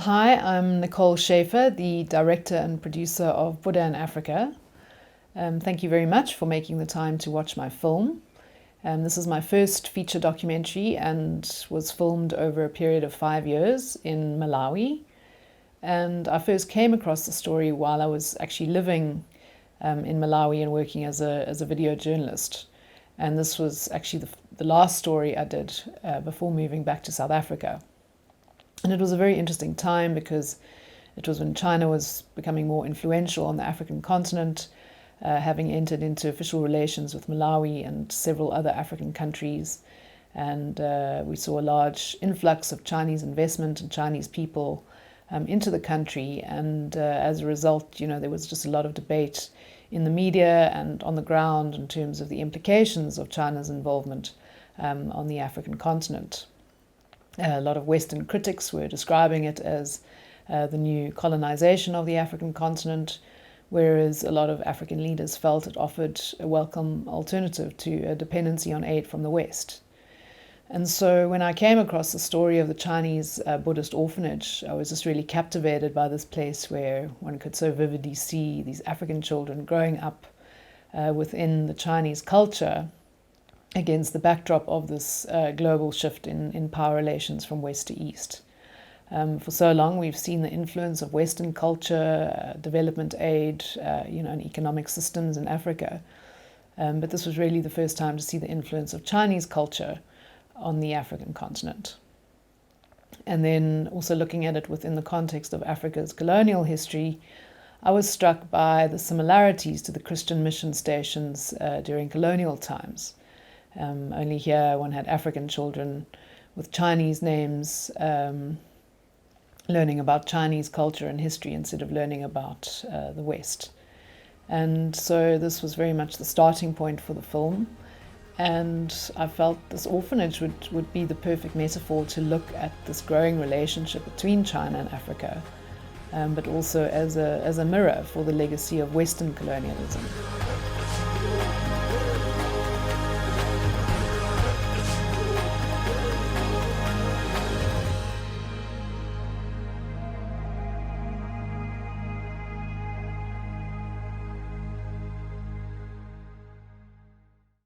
Hi, I'm Nicole Schafer, the director and producer of Buddha in Africa. Thank you very much for making the time to watch my film. This is my first feature documentary and was filmed over a period of 5 years in Malawi. And I first came across the story while I was actually living in Malawi and working as a video journalist. And this was actually the last story I did before moving back to South Africa. And it was a very interesting time because it was when China was becoming more influential on the African continent, having entered into official relations with Malawi and several other African countries. And we saw a large influx of Chinese investment and Chinese people into the country. And as a result, there was just a lot of debate in the media and on the ground in terms of the implications of China's involvement on the African continent. A lot of Western critics were describing it as the new colonization of the African continent, whereas a lot of African leaders felt it offered a welcome alternative to a dependency on aid from the West. And so when I came across the story of the Chinese Buddhist orphanage, I was just really captivated by this place where one could so vividly see these African children growing up within the Chinese culture against the backdrop of this global shift in power relations from West to East. For so long, we've seen the influence of Western culture, development aid, and economic systems in Africa. But this was really the first time to see the influence of Chinese culture on the African continent. And then also looking at it within the context of Africa's colonial history, I was struck by the similarities to the Christian mission stations during colonial times. Only here one had African children with Chinese names learning about Chinese culture and history instead of learning about the West. And so this was very much the starting point for the film. And I felt this orphanage would be the perfect metaphor to look at this growing relationship between China and Africa, but also as a mirror for the legacy of Western colonialism.